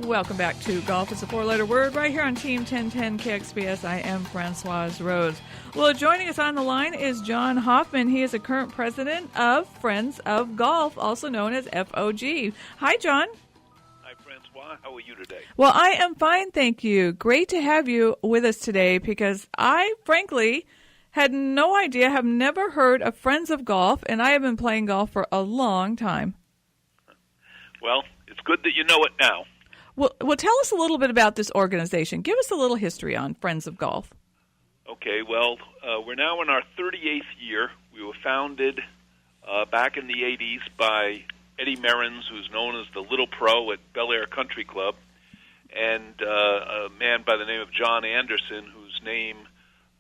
Welcome back to Golf is a Four-Letter Word right here on Team 1010 KXPS. I am Francoise Rhodes. Well, joining us on the line is John Hoffman. He is a current president of Friends of Golf, also known as FOG. Hi, John. Hi, Francoise. How are you today? Well, I am fine, thank you. Great to have you with us today because I, frankly, had no idea, have never heard of Friends of Golf, and I have been playing golf for a long time. Well, it's good that you know it now. Well, tell us a little bit about this organization. Give us a little history on Friends of Golf. Okay, well, we're now in our 38th year. We were founded back in the 80s by Eddie Merrins, who's known as the Little Pro at Bel Air Country Club, and a man by the name of John Anderson, whose name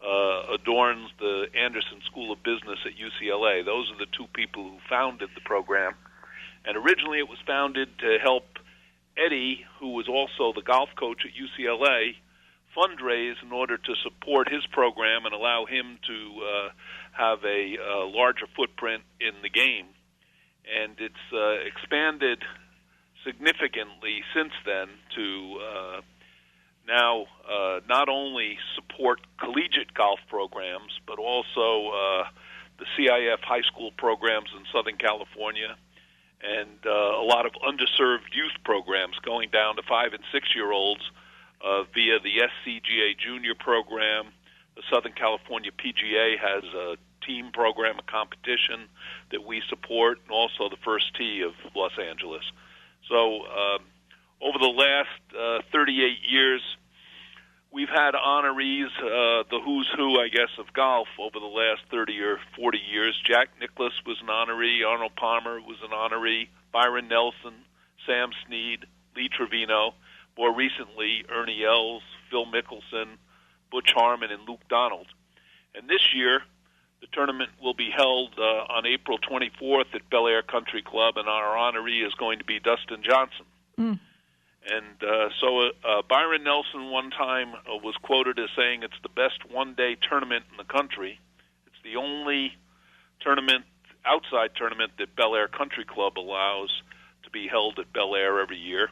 adorns the Anderson School of Business at UCLA. Those are the two people who founded the program. And originally it was founded to help Eddie, who was also the golf coach at UCLA, fundraise in order to support his program and allow him to have a larger footprint in the game. And it's expanded significantly since then to now not only support collegiate golf programs, but also the CIF high school programs in Southern California, and a lot of underserved youth programs going down to 5- and 6-year-olds via the SCGA Junior program. The Southern California PGA has a team program, a competition that we support, and also the First Tee of Los Angeles. So over the last 38 years, we've had honorees, the who's who, I guess, of golf over the last 30 or 40 years. Jack Nicklaus was an honoree. Arnold Palmer was an honoree. Byron Nelson, Sam Snead, Lee Trevino. More recently, Ernie Els, Phil Mickelson, Butch Harmon, and Luke Donald. And this year, the tournament will be held on April 24th at Bel Air Country Club, and our honoree is going to be Dustin Johnson. And so Byron Nelson one time was quoted as saying it's the best one-day tournament in the country. It's the only outside tournament that Bel Air Country Club allows to be held at Bel Air every year.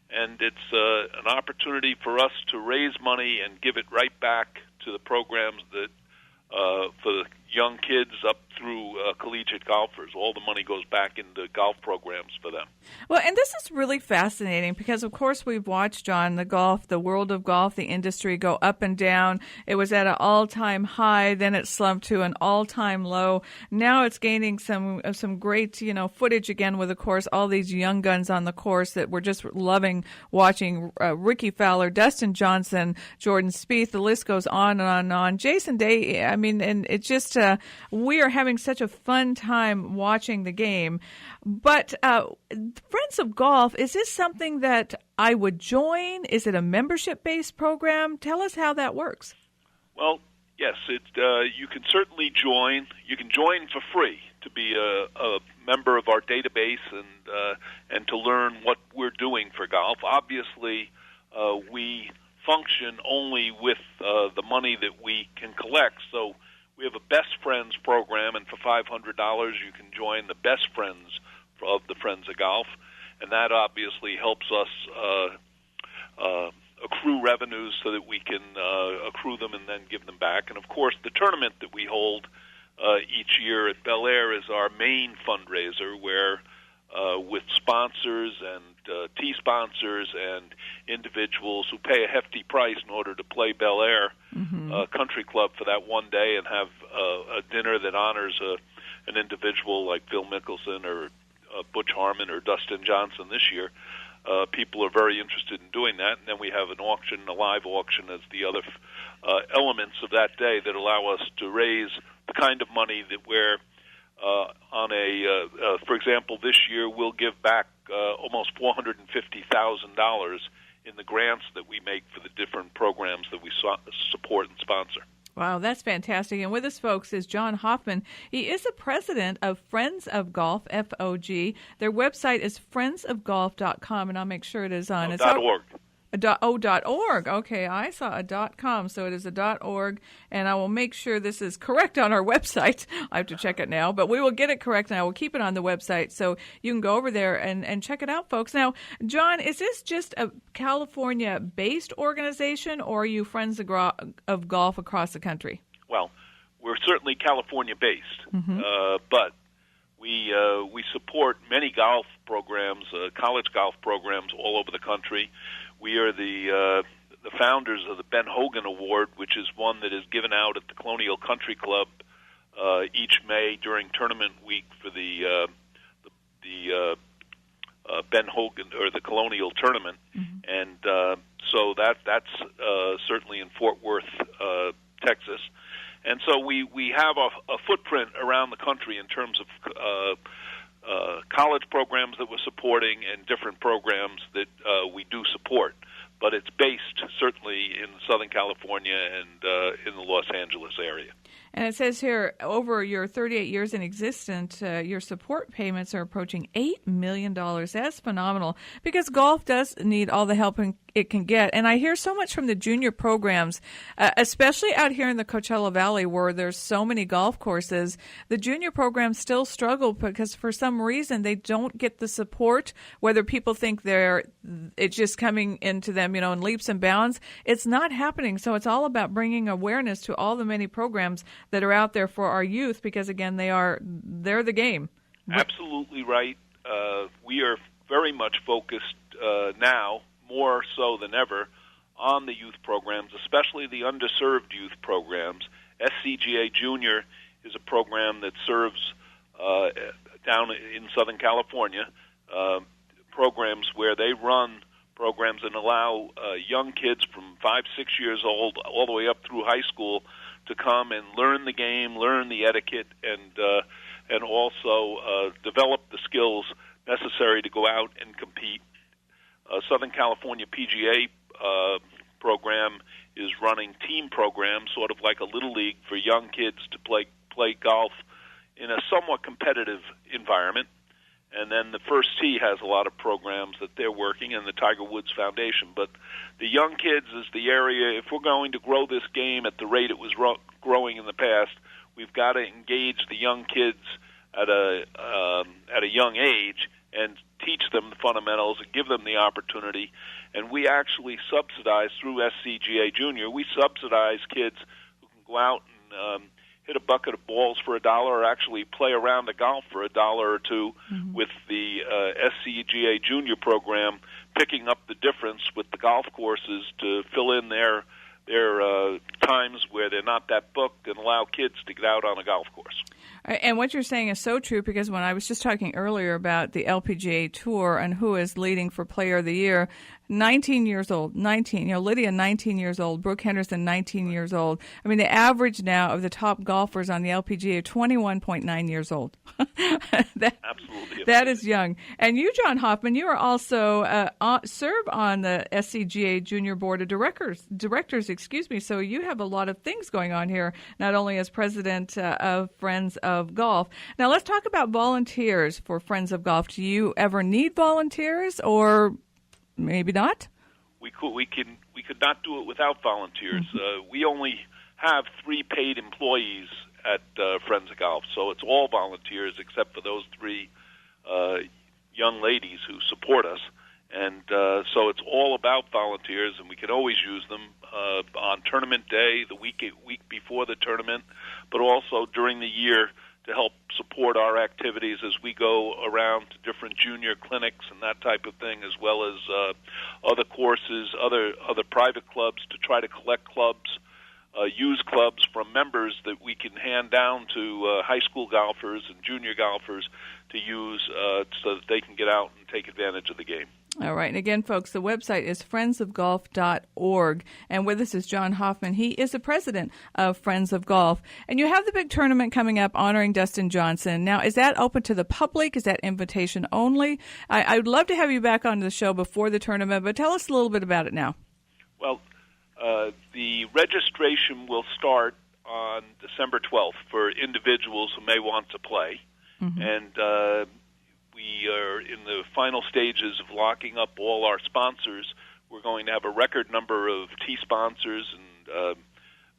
And it's an opportunity for us to raise money and give it right back to the programs that for the young kids up through collegiate golfers. All the money goes back into golf programs for them. Well, and this is really fascinating because, of course, we've watched, John, the world of golf, the industry go up and down. It was at an all-time high, then it slumped to an all-time low. Now it's gaining some great, footage again with, of course, all these young guns on the course that we're just loving watching. Ricky Fowler, Dustin Johnson, Jordan Spieth, the list goes on and on and on. Jason Day, and it's just we are having such a fun time watching the game. But Friends of Golf, is this something that I would join? Is it a membership-based program? Tell us how that works. Well, yes, you can certainly join. You can join for free to be a member of our database and to learn what we're doing for golf. Obviously, we function only with the money that we can collect. So we have a Best Friends program, and for $500 you can join the Best Friends of the Friends of Golf, and that obviously helps us accrue revenues so that we can accrue them and then give them back. And, of course, the tournament that we hold each year at Bel Air is our main fundraiser where with sponsors and tee sponsors and individuals who pay a hefty price in order to play Bel Air Country Club for that one day and have a dinner that honors an individual like Phil Mickelson or Butch Harmon or Dustin Johnson this year. People are very interested in doing that, and then we have an auction, a live auction, as the other elements of that day that allow us to raise the kind of money that we're for example, this year we'll give back almost $450,000 in the grants that we make for the different programs that we support and sponsor. Wow, that's fantastic. And with us, folks, is John Hoffman. He is the president of Friends of Golf, FOG. Their website is friendsofgolf.com, and I'll make sure it is on. .org. .org. Okay, I saw a .com, so it is a .org, and I will make sure this is correct on our website. I have to check it now, but we will get it correct, and I will keep it on the website, so you can go over there and check it out, folks. Now, John, is this just a California-based organization, or are you Friends of Golf across the country? Well, we're certainly California-based, but we support many golf programs, college golf programs all over the country. We are the founders of the Ben Hogan Award, which is one that is given out at the Colonial Country Club each May during tournament week for the Ben Hogan or the Colonial Tournament, and so that's certainly in Fort Worth, Texas. And so we have a footprint around the country in terms of college programs that we're supporting and different programs that we do support. But it's based certainly in Southern California and in the Los Angeles area. And it says here, over your 38 years in existence, your support payments are approaching $8 million. That's phenomenal, because golf does need all the help it can get. And I hear so much from the junior programs, especially out here in the Coachella Valley where there's so many golf courses. The junior programs still struggle because for some reason they don't get the support, whether people think it's just coming into them, in leaps and bounds. It's not happening. So it's all about bringing awareness to all the many programs that are out there for our youth, because again, they're the game. Absolutely right. We are very much focused now, more so than ever, on the youth programs, especially the underserved youth programs. SCGA Junior is a program that serves down in Southern California, programs where they run programs and allow young kids from 5, 6 years old all the way up through high school to come and learn the game, learn the etiquette, and also develop the skills necessary to go out and compete. Southern California PGA program is running team programs, sort of like a little league for young kids to play golf in a somewhat competitive environment. And then the First Tee has a lot of programs that they're working, and the Tiger Woods Foundation. But the young kids is the area. If we're going to grow this game at the rate it was growing in the past, we've got to engage the young kids at a young age and teach them the fundamentals and give them the opportunity. And we actually subsidize through SCGA Junior. We subsidize kids who can go out and hit a bucket of balls for $1, or actually play around the golf for $1 or $2 with the SCGA Junior program, picking up the difference with the golf courses to fill in their times where they're not that booked and allow kids to get out on a golf course. And what you're saying is so true, because when I was just talking earlier about the LPGA Tour and who is leading for Player of the Year, 19 years old, Lydia, 19 years old, Brooke Henderson, 19 years old. I mean, the average now of the top golfers on the LPGA, 21.9 years old. Absolutely. That is young. And you, John Hoffman, you are also serve on the SCGA Junior Board of Directors, so you have a lot of things going on here, not only as president of Friends of Golf. Now, let's talk about volunteers for Friends of Golf. Do you ever need volunteers, or maybe not? We could not do it without volunteers. We only have 3 paid employees at Friends of Golf, so it's all volunteers except for those 3 young ladies who support us. And so it's all about volunteers, and we can always use them on tournament day, the week before the tournament, but also during the year to help support our activities as we go around to different junior clinics and that type of thing, as well as other courses, other private clubs, to try to collect clubs, used clubs from members that we can hand down to high school golfers and junior golfers to use so that they can get out and take advantage of the game. All right. And again, folks, the website is friendsofgolf.org. And with us is John Hoffman. He is the president of Friends of Golf. And you have the big tournament coming up honoring Dustin Johnson. Now, is that open to the public? Is that invitation only? I would love to have you back on the show before the tournament, but tell us a little bit about it now. Well, the registration will start on December 12th for individuals who may want to play. And we are in the final stages of locking up all our sponsors. We're going to have a record number of tee sponsors and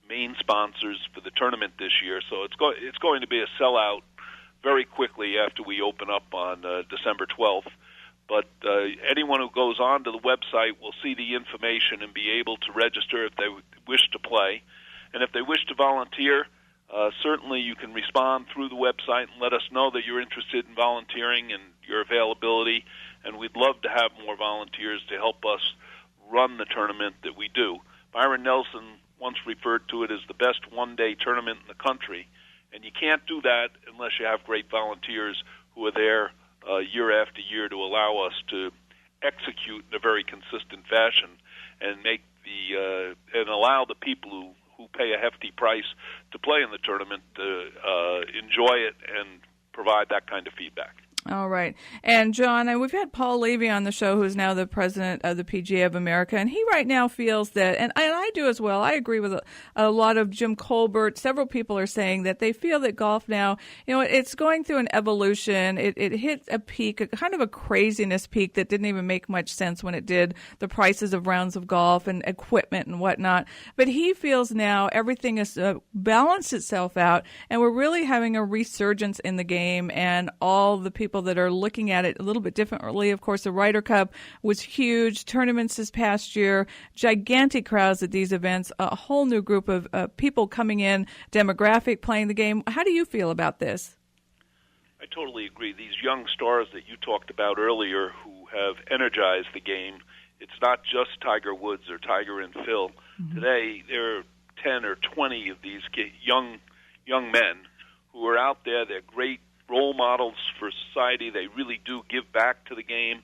main sponsors for the tournament this year. So it's going to be a sellout very quickly after we open up on December 12th. But anyone who goes on to the website will see the information and be able to register if they wish to play. And if they wish to volunteer, certainly you can respond through the website and let us know that you're interested in volunteering and your availability. And we'd love to have more volunteers to help us run the tournament that we do. Byron Nelson once referred to it as the best one-day tournament in the country. And you can't do that unless you have great volunteers who are there year after year to allow us to execute in a very consistent fashion and make and allow the people who pay a hefty price to play in the tournament to enjoy it and provide that kind of feedback. All right. And, John, and we've had Paul Levy on the show, who's now the president of the PGA of America, and he right now feels that, and I do as well, I agree with a lot of Jim Colbert. Several people are saying that they feel that golf now, it's going through an evolution. It hit a peak, a kind of a craziness peak that didn't even make much sense when it did, the prices of rounds of golf and equipment and whatnot. But he feels now everything has balanced itself out, and we're really having a resurgence in the game, and all the people that are looking at it a little bit differently. Of course, the Ryder Cup was huge. Tournaments this past year, gigantic crowds at these events, a whole new group of people coming in, demographic playing the game. How do you feel about this? I totally agree. These young stars that you talked about earlier who have energized the game, it's not just Tiger Woods or Tiger and Phil. Mm-hmm. Today, there are 10 or 20 of these young men who are out there. They're great role models for society. They really do give back to the game.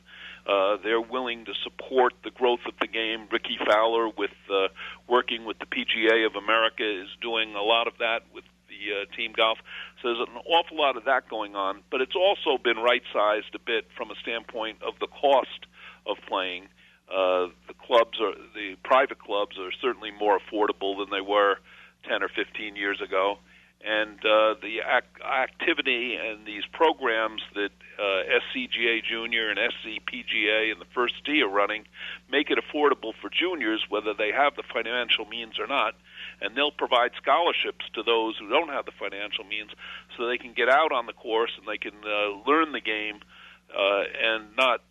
They're willing to support the growth of the game. Ricky Fowler, with working with the PGA of America, is doing a lot of that with the team golf. So there's an awful lot of that going on. But it's also been right-sized a bit from a standpoint of the cost of playing. The private clubs are certainly more affordable than they were 10 or 15 years ago. And the activity and these programs that SCGA Junior and SCPGA and the First Tee are running make it affordable for juniors, whether they have the financial means or not. And they'll provide scholarships to those who don't have the financial means so they can get out on the course and they can learn the game and not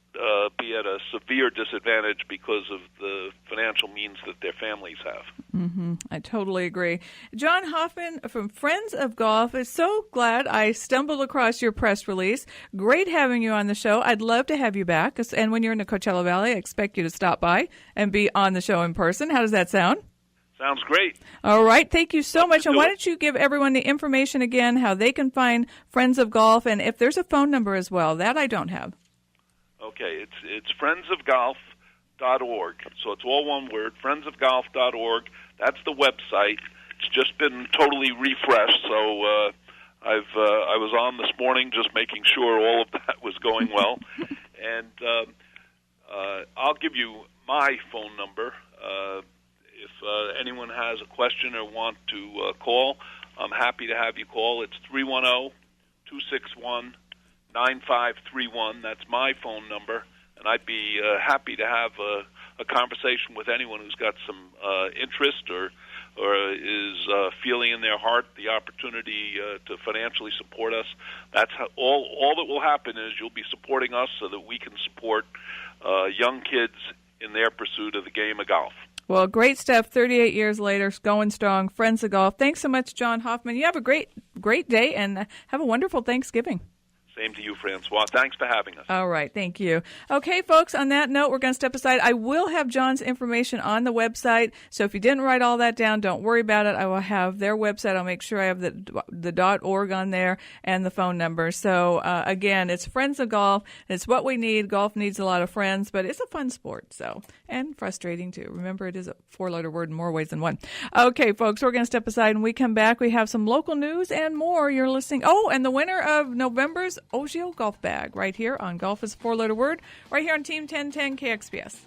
be at a severe disadvantage because of the financial means that their families have. Mm-hmm. I totally agree. John Hoffman from Friends of Golf is so glad I stumbled across your press release. Great having you on the show. I'd love to have you back. And when you're in the Coachella Valley, I expect you to stop by and be on the show in person. How does that sound? Sounds great. All right. Thank you so much. And why don't you give everyone the information again, how they can find Friends of Golf, and if there's a phone number as well. That I don't have. Okay, it's friendsofgolf.org. So it's all one word, friendsofgolf.org. That's the website. It's just been totally refreshed, so I was on this morning just making sure all of that was going well. And I'll give you my phone number. If anyone has a question or want to call, I'm happy to have you call. It's 310-261-9531. That's my phone number, and I'd be happy to have a conversation with anyone who's got some interest or is feeling in their heart the opportunity to financially support us. That's how, all that will happen is you'll be supporting us so that we can support young kids in their pursuit of the game of golf. Well, great stuff. 38 years later, going strong. Friends of Golf. Thanks so much, John Hoffman. You have a great day, and have a wonderful Thanksgiving. Same to you, Francoise. Thanks for having us. All right. Thank you. Okay, folks, on that note, we're going to step aside. I will have John's information on the website, so if you didn't write all that down, don't worry about it. I will have their website. I'll make sure I have the .org on there and the phone number. So, again, it's Friends of Golf. It's what we need. Golf needs a lot of friends, but it's a fun sport, and frustrating, too. Remember, it is a four-letter word in more ways than one. Okay, folks, we're going to step aside. When we come back, we have some local news and more. You're listening. Oh, and the winner of November's Ogio Golf Bag right here on Golf is a Four-Letter Word, right here on Team 1010 KXPS.